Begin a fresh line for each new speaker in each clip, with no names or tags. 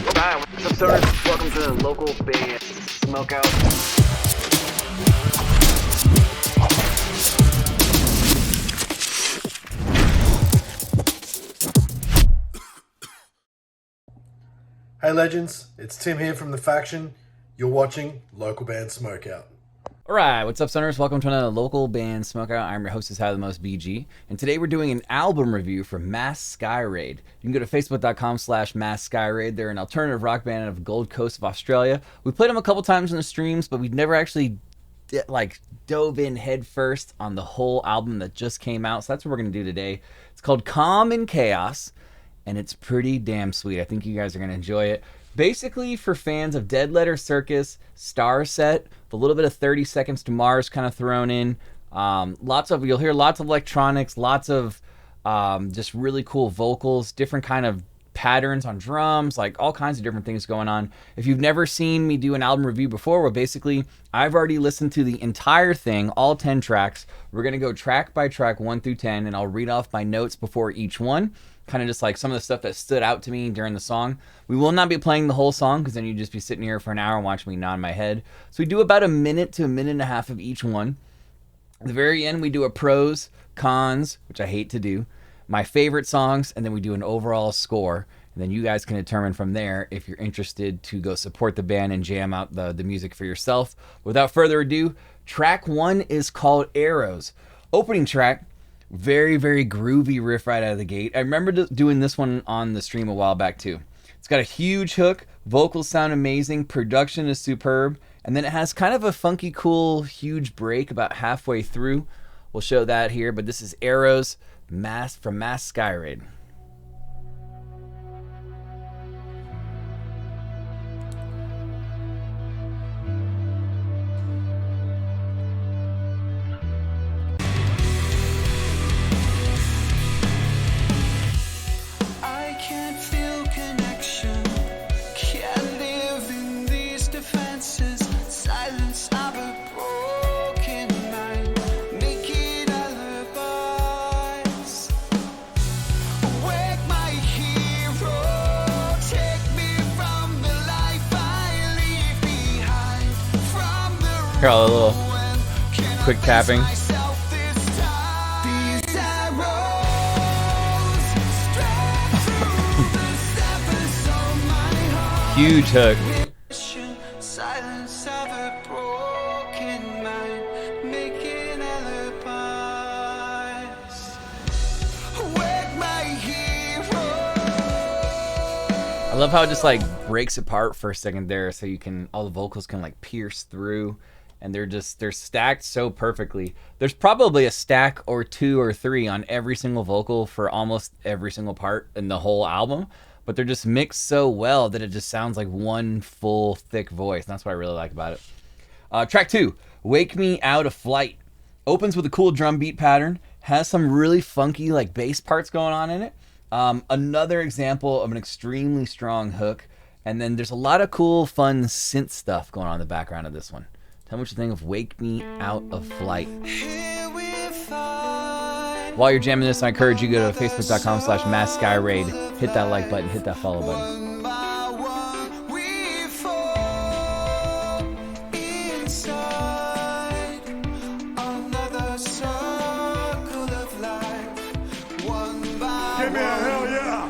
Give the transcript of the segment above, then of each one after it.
Hi, what's up, stoners? Welcome to the local band Smokeout.
Hey legends, it's Tim here from The Faction. You're watching Local Band Smokeout.
Alright, what's up, Stoners? Welcome to another local band Smokeout. I'm your host, is How the Most BG, and today we're doing an album review for Mass Sky Raid. You can go to facebook.com/Mass Sky Raid. They're an alternative rock band out of Gold Coast of Australia. We played them a couple times in the streams, but we've never actually dove in head first on the whole album that just came out, so that's what we're going to do today. It's called Calm in Chaos, and it's pretty damn sweet. I think you guys are going to enjoy it. Basically, for fans of Dead Letter Circus, Star Set, with a little bit of 30 Seconds to Mars kind of thrown in. You'll hear lots of electronics, lots of just really cool vocals, different kind of patterns on drums, like all kinds of different things going on. If you've never seen me do an album review before, well, basically, I've already listened to the entire thing, all 10 tracks. We're going to go track by track, 1 through 10, and I'll read off my notes before each one. Kind of just like some of the stuff that stood out to me during the song. We will not be playing the whole song because then you'd just be sitting here for an hour and watching me nod my head. So we do about a minute to a minute and a half of each one. At the very end, we do a pros, cons, which I hate to do, my favorite songs, and then we do an overall score. And then you guys can determine from there if you're interested to go support the band and jam out the music for yourself. Without further ado, track 1 is called Arrows. Opening track. Very, very groovy riff right out of the gate. I remember doing this one on the stream a while back too. It's got a huge hook, vocals sound amazing, production is superb, and then it has kind of a funky, cool, huge break about halfway through. We'll show that here, but this is Arrows from Mass Sky Raid. Here, a little quick tapping. Huge hook. I love how it just like breaks apart for a second there, so all the vocals can like pierce through. And they're stacked so perfectly. There's probably a stack or 2 or 3 on every single vocal for almost every single part in the whole album, but they're just mixed so well that it just sounds like one full thick voice. And that's what I really like about it. Track 2, Wake Me Out of Flight, opens with a cool drum beat pattern, has some really funky like bass parts going on in it. Another example of an extremely strong hook, and then there's a lot of cool fun synth stuff going on in the background of this one. Tell me what you think of Wake Me Out of Flight. While you're jamming this, I encourage you to go to facebook.com/Mass Sky Raid. Hit that like button, hit that follow button.
Give me a hell yeah!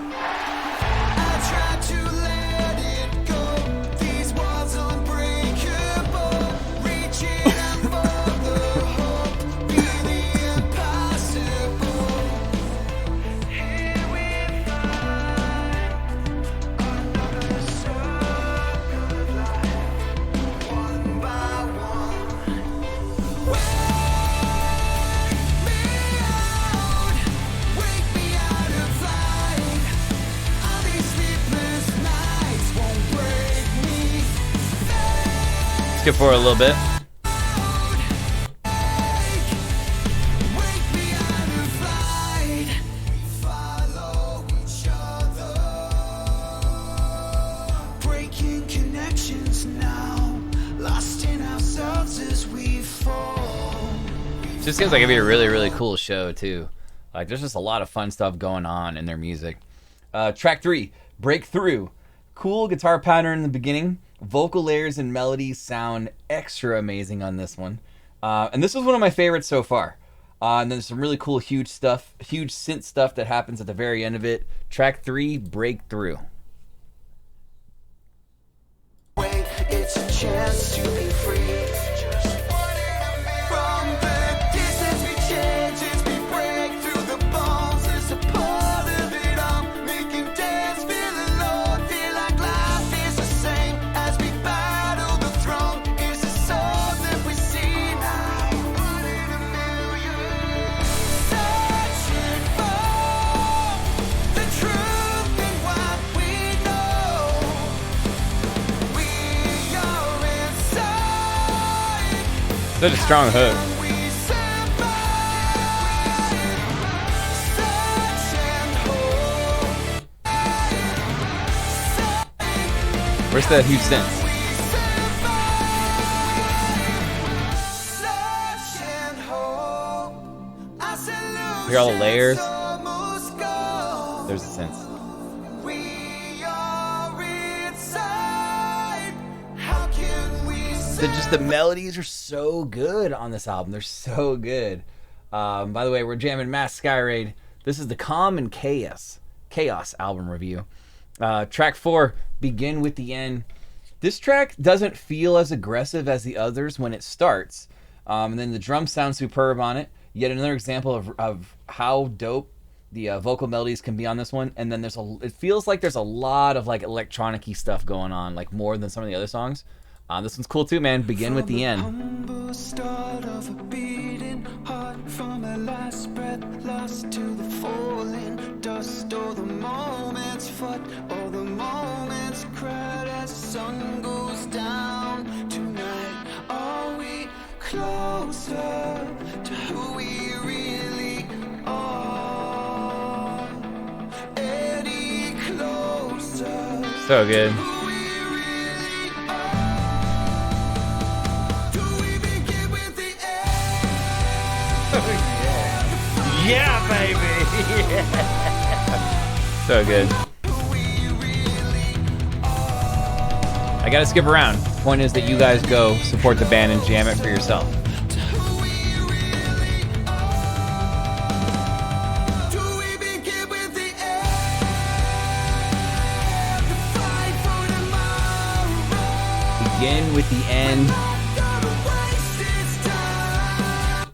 Skip forward a little bit. Just seems like it'd be a really, really cool show too. Like there's just a lot of fun stuff going on in their music. Track 3, Breakthrough. Cool guitar pattern in the beginning. Vocal layers and melodies sound extra amazing on this one. And this was one of my favorites so far. And then there's some really cool huge synth stuff that happens at the very end of it. Track 3, Breakthrough.
It's a chance to be free. From the distance we change as we break through the balls. There's a part of it all, making dance feel alone. Feel like life is the same as we battle the throne. It's a soul that we see now. One in a million. Searching for the truth in what we know. We are inside.
Such a strong hook.
We survive. Search and hope.
Where's that huge synth?
We survive. Search and hope. I salute
Hear all the layers?
it's almost gone.
There's the synth.
We are inside. How can we
Just the melodies are so good on this album. They're so good. By the way, we're jamming Mass Sky Raid. This is the Calm and Chaos album review. Track 4, Begin with the End. This track doesn't feel as aggressive as the others when it starts. And then the drums sound superb on it. Yet another example of how dope the vocal melodies can be on this one. And then it feels like there's a lot of like electronic-y stuff going on, like more than some of the other songs. This one's cool too, man. Begin with the End.
humble start of a beating heart, from a last breath lost to the falling dust, or the moment's fought, or the moment's cried as the sun goes down tonight. Are we closer to who we really are? Any closer?
So good.
Who we really are? Do we begin with the end?
Yeah, baby. So good.
Who we really are?
I gotta skip around. Point is that you guys go support the band and jam it for yourself.
To who we really are? Do we begin with the end? The fight for tomorrow.
Begin with the End.
Not gonna waste this time.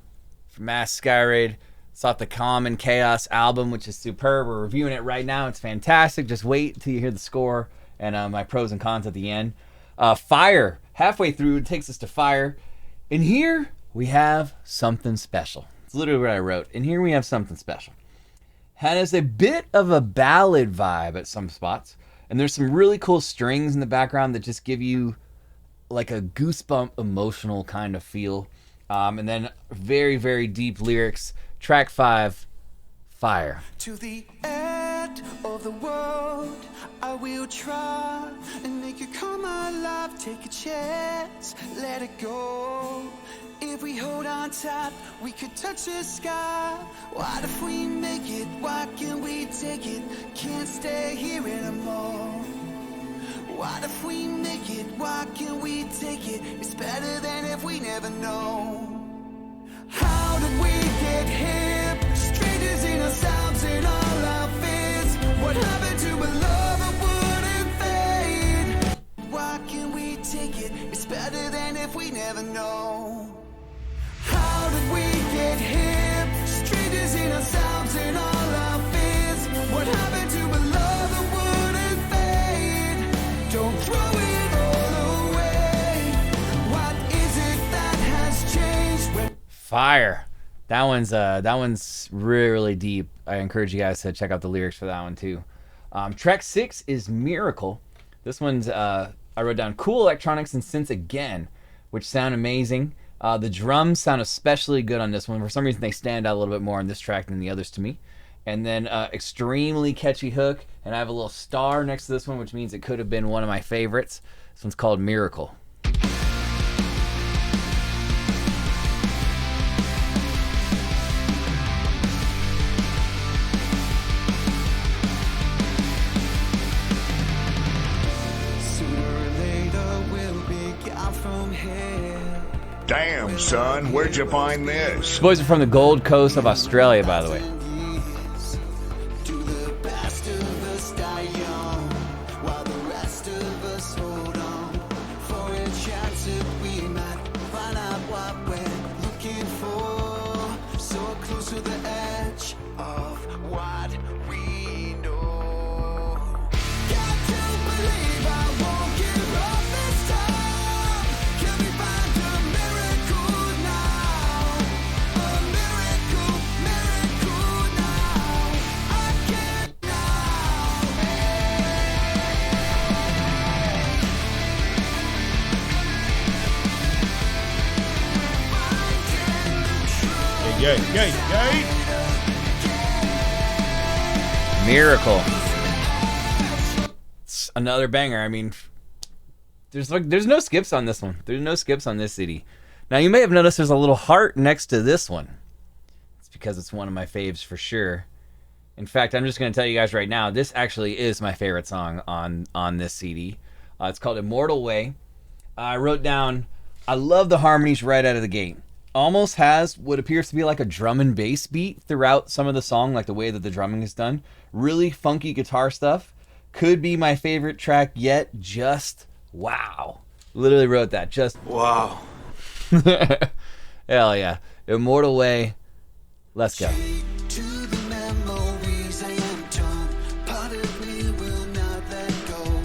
From Mass Sky Raid. It's off the Calm and Chaos album, which is superb. We're reviewing it right now. It's fantastic. Just wait till you hear the score and my pros and cons at the end. Fire. Halfway through, it takes us to Fire. And here we have something special. It's literally what I wrote. And here we have something special. Has a bit of a ballad vibe at some spots. And there's some really cool strings in the background that just give you like a goosebump emotional kind of feel. And then very, very deep lyrics. Track 5, Fire.
To the end of the world, I will try and make it come alive. Take a chance, let it go. If we hold on tight, we could touch the sky. What if we make it? Why can't we take it? Can't stay here anymore. What if we make it? Why can't we take it? It's better than if we never know. How did we get here? Strangers in ourselves and all our fears. What happened to a love that wouldn't fade? Why can't we take it? It's better than if we never know. How did we get here? Strangers in ourselves and all our fears. What happened to a love that wouldn't fade? Don't throw it all away. What is it that has changed?
Fire. That one's really, really deep. I encourage you guys to check out the lyrics for that one too. Track 6 is Miracle. This one's I wrote down cool electronics and synths again, which sound amazing. The drums sound especially good on this one. For some reason, they stand out a little bit more on this track than the others to me. And then extremely catchy hook. And I have a little star next to this one, which means it could have been one of my favorites. This one's called Miracle.
from here.
Damn, son, where'd you find this?
These boys are from the Gold Coast of Australia, by the way.
To the best of us die young, while the rest of us hold on for a chance that we might find out what we're looking for. So close to the edge of what we know. Got to believe I won't give up this time. Can we find a miracle now? A miracle, miracle now. I can't
Miracle. It's another banger. I mean, there's no skips on this one. There's no skips on this CD. Now you may have noticed there's a little heart next to this one. It's because it's one of my faves for sure. In fact, I'm just going to tell you guys right now, this actually is my favorite song on this CD. It's called Immortal Way. I wrote down, I love the harmonies right out of the gate. Almost has what appears to be like a drum and bass beat throughout some of the song, like the way that the drumming is done. Really funky guitar stuff. Could be my favorite track yet. Just wow. Literally wrote that. Just
Wow.
hell yeah. Immortal Way. Let's go.
to the memories I am torn. Part of me will not let go.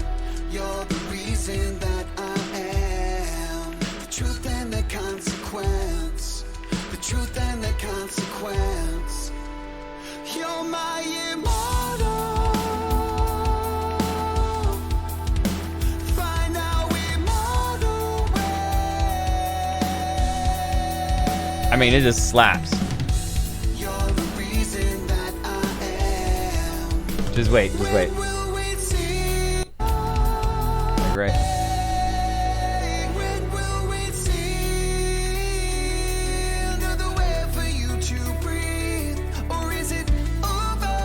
You're the reason that I am. The truth and the consequence. The truth and the consequence. You're my immortal. Find our immortal way.
I mean, it just slaps.
You're the reason that I am.
Just wait. Just wait.
Will we see?
Like, right.
When will we see another way for you to breathe? Or is it over?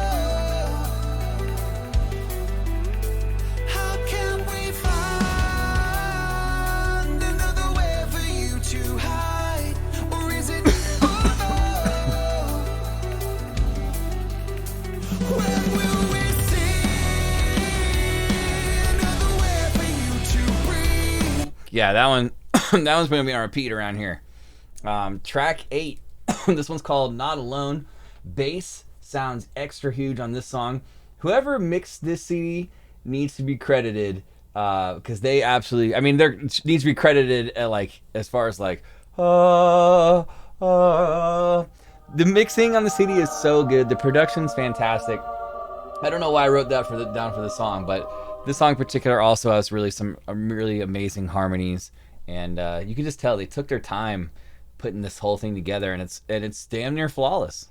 How can we find another way for you to hide? Or is it over? When will we see another way for you to breathe?
Yeah, that one that one's gonna be on repeat around here. Track 8. This one's called Not Alone. Bass sounds extra huge on this song. Whoever mixed this CD needs to be credited, because they absolutely, I mean, there needs to be credited like as far as like the mixing on the CD is so good. The production's fantastic. I don't know why I wrote that down for the song, but this song in particular also has really some really amazing harmonies, and you can just tell they took their time putting this whole thing together, and it's damn near flawless.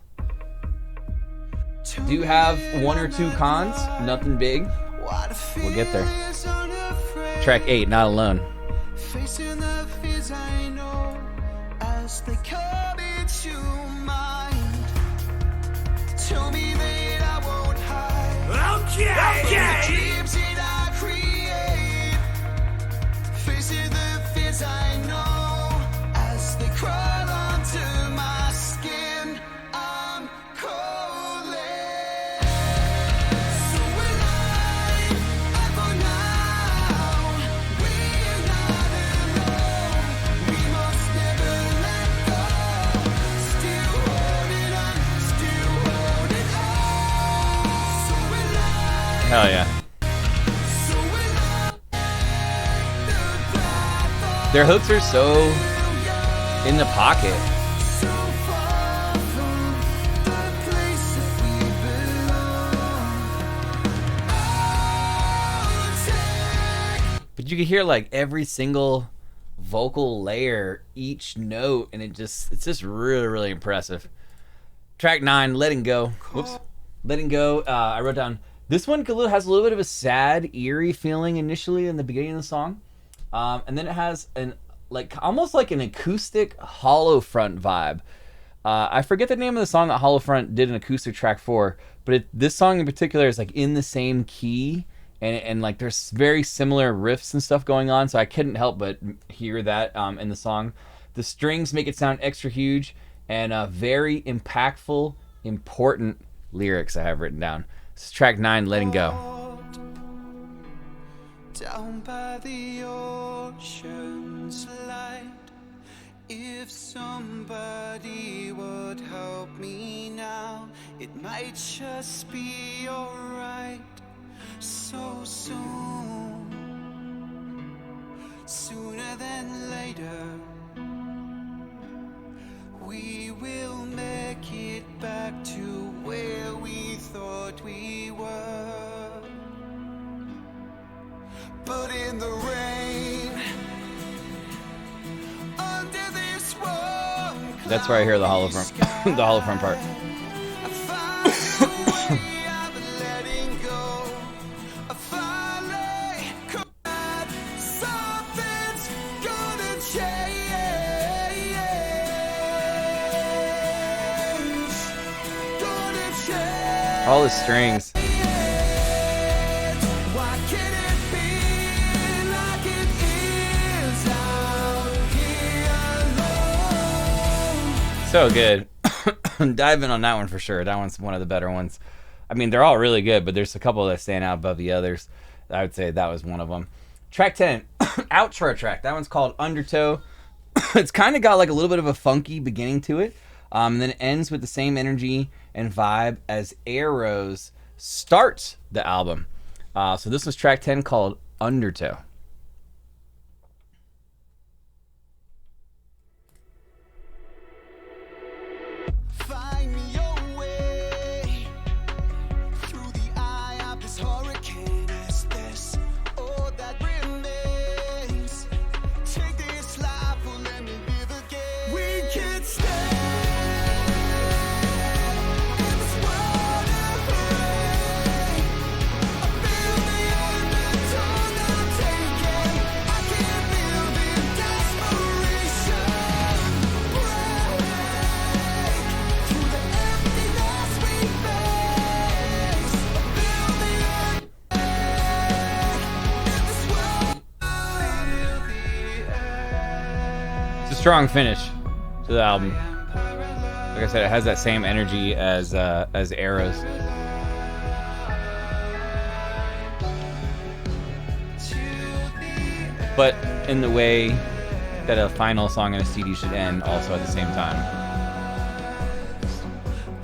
Do have one or two cons, nothing big. We'll get there. Track 8, Not Alone.
Facing the fears I know as they come into mind. Tell me that I won't hide. Okay. The dreams that I create. Facing the fears I know as they crawl onto my skin. I'm calling. So will I for now. We're not alone. We must never let go. Still holding on, still holding on. So will I,
Hell yeah.
so will I. The path
Their hooks are so in the pocket.
so far from the place that we belong.
But you can hear like every single vocal layer, each note, and it's just really, really impressive. Track 9, Letting Go. Whoops. Letting Go. I wrote down, this one has a little bit of a sad, eerie feeling initially in the beginning of the song. And then it has almost like an acoustic hollow front vibe. I forget the name of the song that Hollow Front did an acoustic track for, but this song in particular is like in the same key and like there's very similar riffs and stuff going on, so I couldn't help but hear that in the song. The strings make it sound extra huge, and very impactful, important lyrics I have written down. This is track 9, Letting Go.
Down by the ocean's light, if somebody would help me now, it might just be alright. So soon, sooner than later, we will make it back to where we thought we were. But in the rain, under this warm
That's where I hear the hollow front, the hollow front part.
I find a way of letting go. I finally come out. Something's gonna change. Gonna change.
All the strings.
Why can't it be like it is out here alone?
So good. Dive in on that one for sure. That one's one of the better ones. I mean, they're all really good, but there's a couple that stand out above the others. I would say that was one of them. Track 10, outro track. That one's called Undertow. It's kind of got like a little bit of a funky beginning to it. And then it ends with the same energy and vibe as Arrows starts the album. So this was track 10 called Undertow.
Find me your way through the eye of this hurricane. Is this all that remains? Take this life, or let me live again. We can't stay in this world of rain. I feel the undertow not taken. I can't live in desperation. Break through the emptiness we face. Feel the earthquake in this world. Feel the earth.
It's a strong finish to the album. Like I said, it has that same energy as Arrows. But in the way that a final song in a CD should end also at the same time.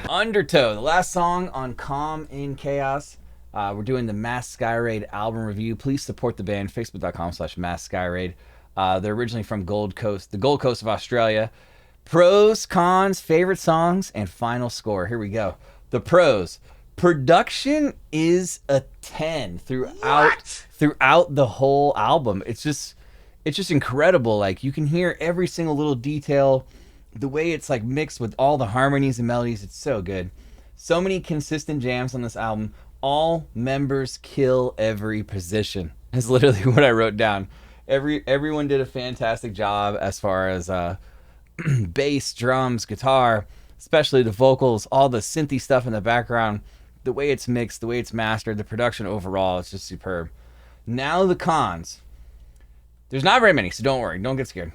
Undertow, the last song on Calm in Chaos. We're doing the Mass Sky Raid album review. Please support the band, facebook.com/massskyraid. They're originally from the Gold Coast of Australia. Pros, cons, favorite songs, and final score. Here we go. The pros. Production is a 10 throughout the whole album. It's just incredible. Like, you can hear every single little detail, the way it's like mixed with all the harmonies and melodies. It's so good. So many consistent jams on this album. All members kill every position. Is literally what I wrote down. Everyone did a fantastic job as far as bass, drums, guitar, especially the vocals, all the synthy stuff in the background, the way it's mixed, the way it's mastered, the production overall, it's just superb. Now the cons. There's not very many, so don't worry, don't get scared.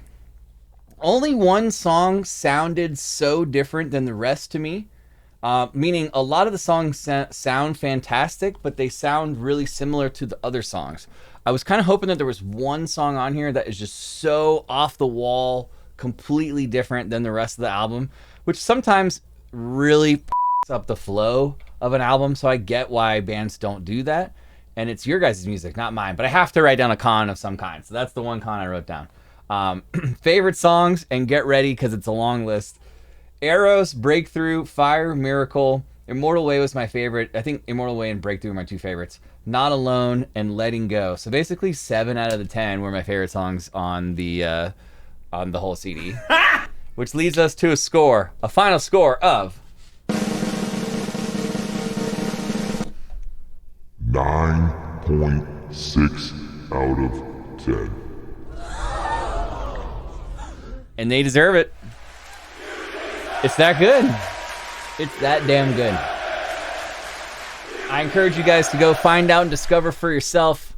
Only one song sounded so different than the rest to me, meaning a lot of the songs sound fantastic, but they sound really similar to the other songs. I was kind of hoping that there was one song on here that is just so off the wall, completely different than the rest of the album, which sometimes really f***s up the flow of an album, so I get why bands don't do that. And it's your guys' music, not mine. But I have to write down a con of some kind, so that's the one con I wrote down. Favorite songs, and get ready because it's a long list. Arrows, Breakthrough, Fire, Miracle. Immortal Way was my favorite. I think Immortal Way and Breakthrough are my two favorites. Not Alone and Letting Go. So basically 7 out of the 10 were my favorite songs on the whole CD. Which leads us to a final score of
9.6 out of 10.
And they deserve it. It's that good. It's that damn good. I encourage you guys to go find out and discover for yourself.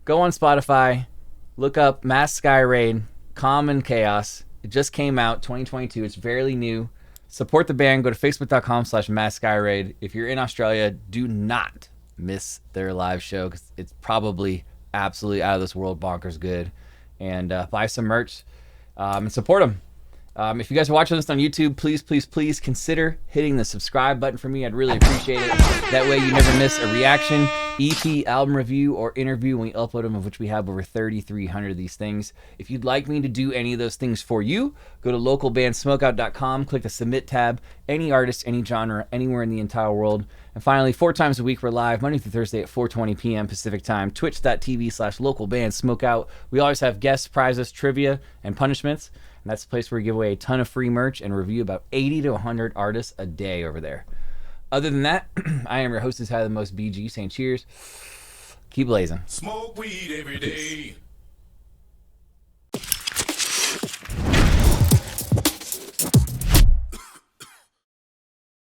Go on Spotify, look up Mass Sky Raid, Calm and Chaos. It just came out, 2022. It's fairly new. Support the band. Go to facebook.com/Mass Sky Raid. If you're in Australia, do not miss their live show because it's probably absolutely out of this world bonkers good. And buy some merch and support them. If you guys are watching this on YouTube, please consider hitting the subscribe button for me. I'd really appreciate it. That way you never miss a reaction, EP, album review, or interview when we upload them, of which we have over 3,300 of these things. If you'd like me to do any of those things for you, go to localbandsmokeout.com, click the submit tab, any artist, any genre, anywhere in the entire world. And finally, 4 times a week, we're live, Monday through Thursday at 4:20 p.m. Pacific time, twitch.tv/localbandsmokeout. We always have guests, prizes, trivia, and punishments. And that's the place where we give away a ton of free merch and review about 80 to 100 artists a day over there. Other than that, I am your host, who's had the most BG, saying cheers. Keep blazing.
Smoke weed every day.